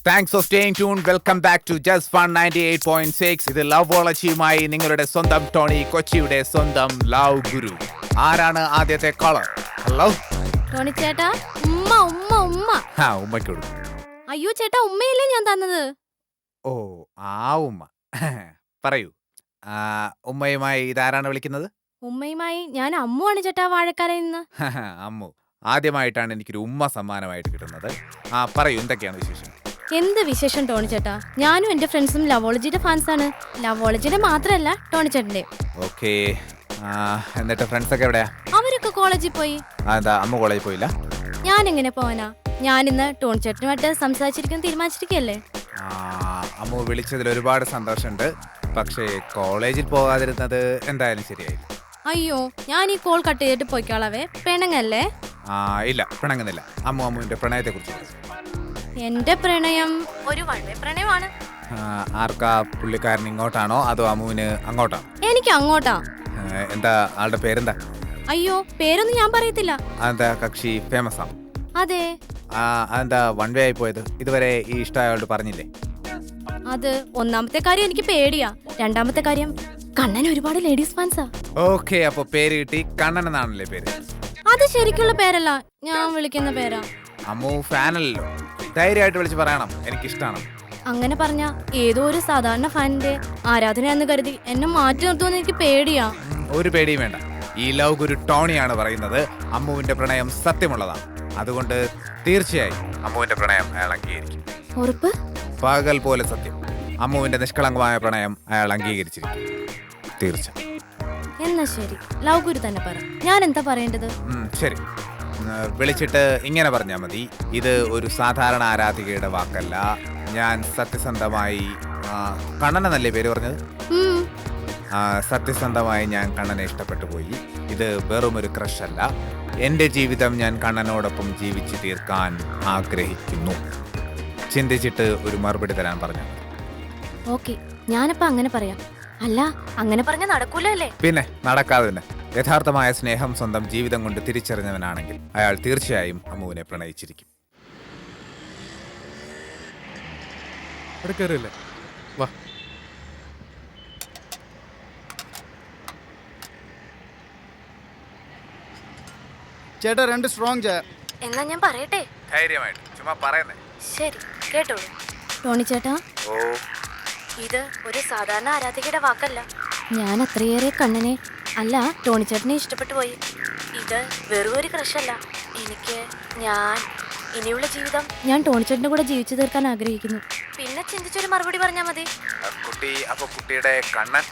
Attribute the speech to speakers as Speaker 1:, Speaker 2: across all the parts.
Speaker 1: Thanks for staying tuned. Welcome back to Just Fun 98.6. ഇത് ലവോളജിയുമായി നിങ്ങളുടെ സ്വന്തം ടോണി കൊച്ചിയുടെ സ്വന്തം ലവ് ഗുരു. ആരാണ് ആദ്യത്തെ കോളർ? ഹലോ
Speaker 2: ടോണി ചേട്ടാ. ഉമ്മ ഉമ്മ ഉമ്മ.
Speaker 1: ഉമ്മയ്ക്ക് കൊടുക്കും.
Speaker 2: അയ്യോ ചേട്ടാ, ഉമ്മയല്ലേ ഞാൻ തന്നത്.
Speaker 1: ഓ ആ ഉമ്മ. പറയൂ, ഉമ്മയുമായി ഇതാരാണ് വിളിക്കുന്നത്?
Speaker 2: ഉമ്മയുമായി ഞാൻ അമ്മുവാണ് ചേട്ടാ, വാഴക്കാലയിൽ നിന്ന്.
Speaker 1: അമ്മു, ആദ്യമായിട്ടാണ് എനിക്കൊരു ഉമ്മ സമ്മാനമായിട്ട് കിട്ടുന്നത്. പറയൂ, എന്തൊക്കെയാണ് വിശേഷം?
Speaker 2: എന്ത് വിശേഷം ടോണി ചേട്ടാ, ഞാനും എന്റെ ഫ്രണ്ട്സും ലവോളജിയുടെ ഫാൻസാണ്. ലവോളജിയുടെ മാത്രല്ല, ടോണി ചേട്ടന്റെ.
Speaker 1: ഓക്കേ, എന്നിട്ട് ഫ്രണ്ട്സ് ഒക്കെ എവിടെയാ?
Speaker 2: അവരൊക്കെ കോളേജിൽ പോയി.
Speaker 1: എന്താ അമ്മ കോളേജിൽ പോയില്ല?
Speaker 2: ഞാൻ എങ്ങനെ പോവാനാ? ഞാനിന്ന് ടോണി ചേട്ടനുമായിട്ട് സംസാരിച്ചിരിക്കാൻ തീരുമാനിച്ചിരിക്കല്ലേ.
Speaker 1: അമ്മു വിളിച്ചതിൽ ഒരുപാട് സന്തോഷമുണ്ട്. പക്ഷേ കോളേജിൽ പോകാതിരുന്നത് എന്തായാലും ശരിയായില്ല.
Speaker 2: അയ്യോ, ഞാൻ ഈ കോൾ കട്ട് ചെയ്തിട്ട് പോയിക്കോളാവേ. പിണങ്ങല്ലേ?
Speaker 1: ഇല്ല, പിണങ്ങുന്നില്ല. അമ്മുവിന്റെ പ്രണയത്തെ കുറിച്ച്.
Speaker 2: എന്റെ പ്രണയം ഒരു വൺവേ പ്രണയമാണ്.
Speaker 1: ആർക്കാ? പുള്ളിക്കാരൻ ഇങ്ങോട്ടാണോ അതോ അമ്മുവിന് അങ്ങോട്ടാണോ?
Speaker 2: എനിക്ക് അങ്ങോട്ടാ.
Speaker 1: എന്താ ആളുടെ പേരെന്താ?
Speaker 2: അയ്യോ, പേരൊന്നും ഞാൻ പറയത്തില്ല.
Speaker 1: അതെന്താ, കക്ഷി ഫേമസ് ആണ്?
Speaker 2: അതെ.
Speaker 1: അതെന്താ വൺ വേ ആയി പോയത്? ഇതുവരെ ഈ ഇഷ്ടമായോട് പറഞ്ഞില്ലേ?
Speaker 2: അത് ഒന്നാമത്തെ കാര്യം എനിക്ക് പേടിയാ. രണ്ടാമത്തെ കാര്യം, കണ്ണൻ ഒരുപാട് ലേഡീസ് ഫാൻസാ.
Speaker 1: ഓക്കെ, അപ്പൊ പേര് കിട്ടി. കണ്ണൻ എന്നാണല്ലേ പേര്?
Speaker 2: അത് ശരിക്കുള്ള പേരല്ല, ഞാൻ വിളിക്കുന്ന പേരാ.
Speaker 1: അമ്മു ഫാനല്ലോ, ധൈര്യമായിട്ട് വിളിച്ച് പറയണം എനിക്കിഷ്ടമാണ്.
Speaker 2: അങ്ങനെ പറഞ്ഞ ഏതോ ഒരു സാധാരണ ഫാനിന്റെ ആരാധന എന്ന് കരുതി എന്നെ മാറ്റി നിർത്തുമെന്ന് എനിക്ക് പേടിയാ.
Speaker 1: ഒരു പേടിയും വേണ്ട. ഈ ലവ് ഗുരു ടോണിയാണ് പറയുന്നത് അമ്മുവിന്റെ പ്രണയം സത്യമുള്ളതാണ്. അതുകൊണ്ട് തീർച്ചയായും അമ്മുവിന്റെ പ്രണയം അയാൾ അംഗീകരിക്കും.
Speaker 2: ഉറപ്പ്?
Speaker 1: പകൽ പോലെ സത്യം. അമ്മുവിന്റെ നിഷ്കളങ്കമായ പ്രണയം അയാൾ അംഗീകരിച്ചിരിക്കും. തീർച്ച.
Speaker 2: എന്നാ ശരി, ലവ് ഗുരു തന്നെ പറ. ഞാൻ എന്താ പറയേണ്ടത്?
Speaker 1: ശരി, വിളിച്ചിട്ട് ഇങ്ങനെ പറഞ്ഞാൽ മതി. ഇത് ഒരു സാധാരണ ആരാധികയുടെ വാക്കല്ല. ഞാൻ സത്യസന്ധമായി, കണ്ണനെന്നല്ലേ പേര് പറഞ്ഞത്? സത്യസന്ധമായി ഞാൻ കണ്ണനെ ഇഷ്ടപ്പെട്ടു പോയി. ഇത് വെറും ഒരു ക്രഷ് അല്ല. എൻ്റെ ജീവിതം ഞാൻ കണ്ണനോടൊപ്പം ജീവിച്ചു തീർക്കാൻ ആഗ്രഹിക്കുന്നു. ചിന്തിച്ചിട്ട് ഒരു മറുപടി തരാൻ പറഞ്ഞു.
Speaker 2: ഓക്കെ, ഞാനപ്പോ അങ്ങനെ പറയാം. അല്ല, അങ്ങനെ പറഞ്ഞ നടക്കൂലല്ലേ?
Speaker 1: പിന്നെ നടക്കാതെ തന്നെ. യഥാർത്ഥമായ സ്നേഹം സ്വന്തം ജീവിതം കൊണ്ട് തിരിച്ചറിഞ്ഞവനാണെങ്കിൽ അയാൾ തീർച്ചയായും അമ്മുവിനെ പ്രണയിച്ചിരിക്കും.
Speaker 3: വാ. ചേട്ടാ, 2 സ്ട്രോങ് ചായ.
Speaker 2: എന്നാ ഞാൻ പറയട്ടെ?
Speaker 1: ധൈര്യമായിട്ട് ചുമ്മാ പറയുന്നേ.
Speaker 2: ശരി, കേട്ടോളൂ. ടോണി ചേട്ടാ, ഇത് ഒരു സാധാരണ ആരാധികയുടെ വാക്കല്ല. ഞാൻ അത്രയേറെ കണ്ണനെ, അല്ല ടോണി ചേട്ടനെ ഇഷ്ടപ്പെട്ടു പോയി. ഇത് വെറും ഒരു ക്രഷല്ല. എനിക്ക് ഇനിയുള്ള ജീവിതം ഞാൻ ടോണി ചേട്ടന്റെ കൂടെ ജീവിച്ചു തീർക്കാൻ ആഗ്രഹിക്കുന്നു. പിന്നെ ചിന്തിച്ചൊരു മറുപടി പറഞ്ഞാൽ മതി.
Speaker 1: കുട്ടിയുടെ കണ്ണൻ?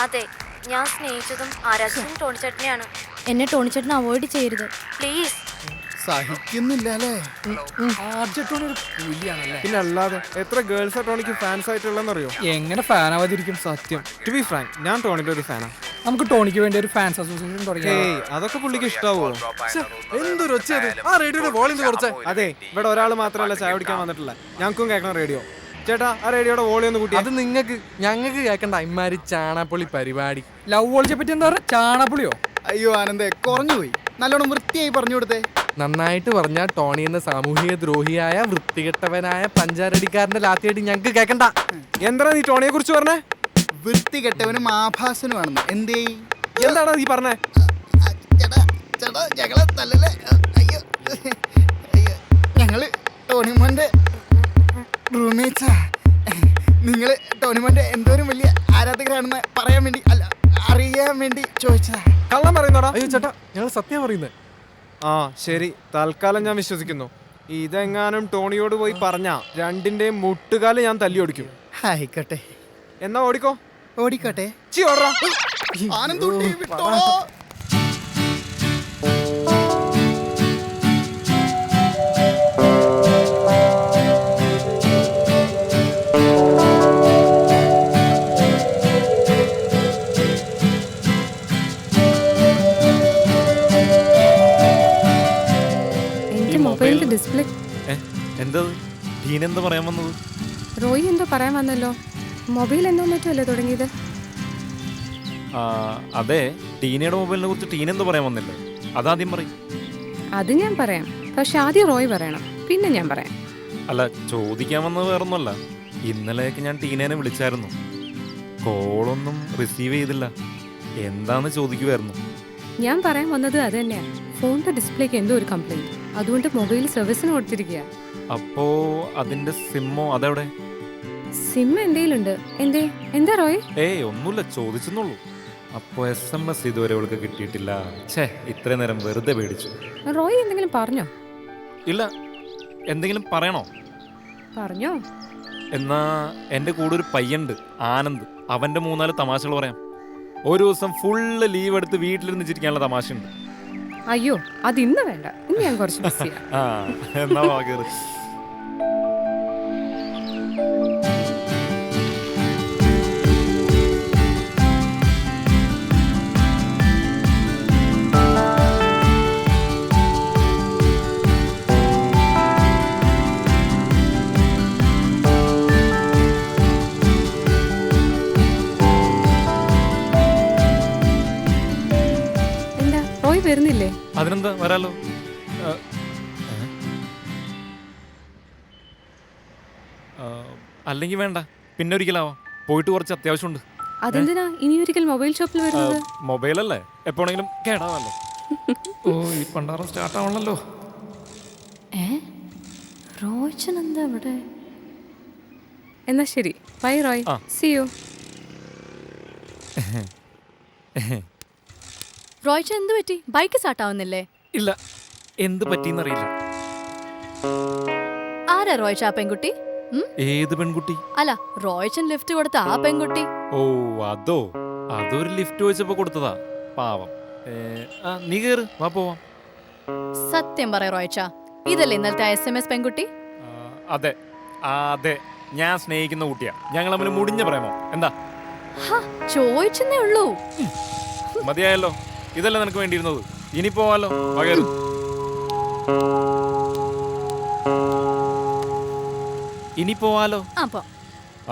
Speaker 2: അതെ, ഞാൻ സ്നേഹിച്ചതും ആരാധിച്ചതും ടോണി ചേട്ടനെയാണ്. എന്നെ ടോണി ചേട്ടനെ അവോയ്ഡ് ചെയ്യരുത് പ്ലീസ്.
Speaker 3: സഹിക്കുന്നില്ലേ?
Speaker 4: പിന്നെ അല്ലാതെ എത്ര ഗേൾസ് ടോണിക്ക് ഫാൻസ് ആയിട്ടുള്ളതെന്നറിയോ? എങ്ങനെ ഫാൻ ആവാതിരിക്കും? സത്യം, ടു ബി ഫ്രാങ്ക്, ഞാൻ ടോണിയുടെ ഒരു ഫാനാണ്. നമുക്ക് ടോണിക്ക് വേണ്ടി ഒരു ഫാൻസ് അസോസിയേഷൻ തുടങ്ങി. അതൊക്കെ പുള്ളിക്ക് ഇഷ്ടാവോ? എന്തൊരു ഒച്ചയത്! ആ റേഡിയോയുടെ വോളിയം കുറച്ച്. അതെ, ഇവിടെ ഒരാൾ മാത്രമല്ല ചായ കുടിക്കാൻ വന്നിട്ടില്ല, ഞങ്ങൾക്കും കേൾക്കണം റേഡിയോ. ചേട്ടാ, ആ റേഡിയോയുടെ വോളിയം ഒന്ന് കൂട്ടി.
Speaker 5: അത് ഞങ്ങൾക്ക് കേൾക്കണ്ട. ഇമാരി ചാണാപ്പൊളി പരിപാടി.
Speaker 4: ലവോളജിയെ പറ്റി എന്താ പറയുക? ചാണാപ്പൊളിയോ?
Speaker 3: അയ്യോ ആനന്ദേ, കുറഞ്ഞു പോയി. നല്ലോണം വൃത്തിയായി പറഞ്ഞു കൊടുത്തേ.
Speaker 5: നന്നായിട്ട് പറഞ്ഞ ടോണി എന്ന സാമൂഹിക ദ്രോഹിയായ വൃത്തികെട്ടവനായ പഞ്ചാരടിക്കാരന്റെ ലാത്തിയായിട്ട് ഞങ്ങൾക്ക് കേൾക്കണ്ട.
Speaker 4: എന്താ നീ ടോണിയെ കുറിച്ച് പറഞ്ഞേ?
Speaker 3: വൃത്തികെട്ടവനും ആഭാസനുമാണെന്ന്. എന്തേ?
Speaker 4: എന്താടാ നീ പറഞ്ഞേ?
Speaker 3: ഞങ്ങള് ടോണിമോന്റെ റൂംമേറ്റ്സാ. നിങ്ങള് ടോണിമോന്റെ എന്തോരം വലിയ ആരാധകരാണെന്ന് പറയാൻ വേണ്ടി, അല്ല അറിയാൻ വേണ്ടി ചോദിച്ചതാ.
Speaker 4: കള്ളം പറയുന്നോടാ?
Speaker 5: അയ്യോ ചേട്ടാ, ഞങ്ങൾ സത്യം പറയുന്നത്.
Speaker 4: ആ ശരി, തൽക്കാലം ഞാൻ വിശ്വസിക്കുന്നു. ഇതെങ്ങാനും ടോണിയോട് പോയി പറഞ്ഞാ രണ്ടിന്റെയും മുട്ടുകാല് ഞാൻ തല്ലി ഓടിക്കും.
Speaker 3: ആയിക്കോട്ടെ,
Speaker 4: എന്നാ ഓടിക്കോ.
Speaker 3: ഓടിക്കോട്ടെ.
Speaker 6: മൊബൈലിന്റെ ഡിസ്പ്ലേ
Speaker 7: എന്താ ടീനെന്താ പറയാൻ വന്നത്?
Speaker 6: റോയി എന്തോ പറയാൻ വന്നല്ലോ. മൊബൈൽ എന്തോ മറ്റല്ലേ തുടങ്ങിയത്?
Speaker 7: അതെ, ടീനയുടെ മൊബൈലിനെ കുറിച്ച് ടീനെന്തോ പറയാൻ വന്നില്ലേ? അതാദ്യം പറയും.
Speaker 6: അത് ഞാൻ പറയാം, പക്ഷെ ആദ്യം റോയ് പറയണം, പിന്നെ ഞാൻ പറയാം.
Speaker 7: അല്ല, ചോദിക്കാൻ വന്നത് വേറൊന്നുമല്ല. ഇന്നലെയൊക്കെ ഞാൻ ടീനേനെ വിളിച്ചായിരുന്നു. കോളൊന്നും റിസീവ് ചെയ്തില്ല. എന്താന്ന് ചോദിക്കുമായിരുന്നു.
Speaker 6: ഞാൻ പറയാൻ വന്നത് അത് തന്നെയാ. ഫോണിന്റെ ഡിസ്പ്ലേക്ക് എന്തോ ഒരു കംപ്ലൈന്റ്, അതുകൊണ്ട് മൊബൈൽ സർവീസിന് കൊടുത്തിരിക്കുക.
Speaker 7: അപ്പോ അതിന്റെ സിമ്മോ അതെവിടെ?
Speaker 6: സിം എന്തെങ്കിലുണ്ട്. എന്താ റോയ്?
Speaker 7: ഒന്നുമില്ല, ചോദിച്ചെന്നുള്ളൂ. അപ്പോ SMS ഇതുവരെ അവൾക്ക് കിട്ടിയിട്ടില്ല. ഛേ, ഇത്രയും നേരം വെറുതെ പേടിച്ചു.
Speaker 6: റോയ് എന്തെങ്കിലും പറഞ്ഞോ?
Speaker 7: ഇല്ല. എന്തെങ്കിലും പറയണോ?
Speaker 6: പറഞ്ഞോ?
Speaker 7: എന്നാ എൻ്റെ കൂടെ ഒരു പയ്യുണ്ട്, ആനന്ദ്. അവൻ്റെ 3-4 തമാശകൾ പറയാം. ഒരു ദിവസം ഫുള്ള് ലീവ് എടുത്ത് വീട്ടിലിരുന്ന് ചിരിക്കാനുള്ള തമാശയുണ്ട്.
Speaker 6: അയ്യോ, അത് ഇന്ന് വേണ്ട. ഇന്ന് ഞാൻ കുറച്ച് ബിസിയാ.
Speaker 7: ആ, എന്നാ വാ കേറ്.
Speaker 6: എന്താ റോയ് വരുന്നില്ലേ?
Speaker 7: അതിനെന്താ, വരാലോ. അല്ലെങ്കിൽ വേണ്ട, പിന്നെ ഒരിക്കലാവാം. പോയിട്ട് കുറച്ച് അത്യാവശ്യമുണ്ട്.
Speaker 6: അതെന്തിനാ ഇനി ഒരിക്കൽ മൊബൈൽ ഷോപ്പിൽ വരുന്നത്?
Speaker 7: മൊബൈലല്ലേ, എപ്പോഴെങ്കിലും കേടാവല്ലോ. ഓ, ഈ പണ്ടാറം സ്റ്റാർട്ട് ആവണല്ലോ.
Speaker 2: റോയ്ച്ചൻ എന്താ ഇവിടെ?
Speaker 6: എന്നാ ശരി, ബൈ റോയ്.
Speaker 7: ആ.
Speaker 6: C U.
Speaker 2: റോയ്ച്ചൻ എന്ത് പറ്റി? ബൈക്ക് സ്റ്റാർട്ട് ആവുന്നില്ലേ?
Speaker 7: ഇല്ല, എന്ത് പറ്റിയെന്നറിയില്ല.
Speaker 2: ആരാ റോയ്ച്ച ആ പെൺകുട്ടി?
Speaker 7: ഏത് പെൺകുട്ടി?
Speaker 2: അല്ല, റോയ്ച്ചൻ ലിഫ്റ്റ് കൊടുത്ത ആ പെൺകുട്ടി.
Speaker 7: ഓ, അതൊരു ലിഫ്റ്റ് വെച്ചപ്പോ കൊടുത്തതാ, പാവം. നീ കേറ്, വാ പോവാം.
Speaker 2: സത്യം പറ റോയ്ച്ച, ഇതല്ലേ ഇന്നലത്തെ SMS പെൺകുട്ടി?
Speaker 7: അതെ അതെ, ഞാൻ സ്നേഹിക്കുന്ന കുട്ടിയാ. ഞങ്ങൾ തമ്മിൽ മുടിഞ്ഞ പ്രേമോ. എന്താ?
Speaker 2: ചോദിച്ചെന്നേ ഉള്ളൂ.
Speaker 7: മതിയായല്ലോ, ഇതല്ലേ നിനക്ക് വേണ്ടിയിരുന്നത്. ഇനി പോവാലോ, വാ കേറ്. ഇനി പോവാലോ.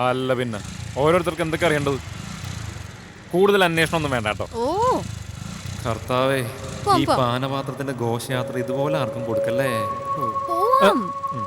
Speaker 7: അല്ല പിന്നെ, ഓരോരുത്തർക്ക് എന്തൊക്കെ അറിയേണ്ടത്. കൂടുതൽ അന്വേഷണം ഒന്നും വേണ്ട കേട്ടോ.
Speaker 2: ഓ
Speaker 7: കർത്താവേ, ഈ പാനപാത്രത്തിന്റെ ഘോഷയാത്ര ഇതുപോലെ ആർക്കും കൊടുക്കല്ലേ.
Speaker 2: പോവാം.
Speaker 7: ഉം.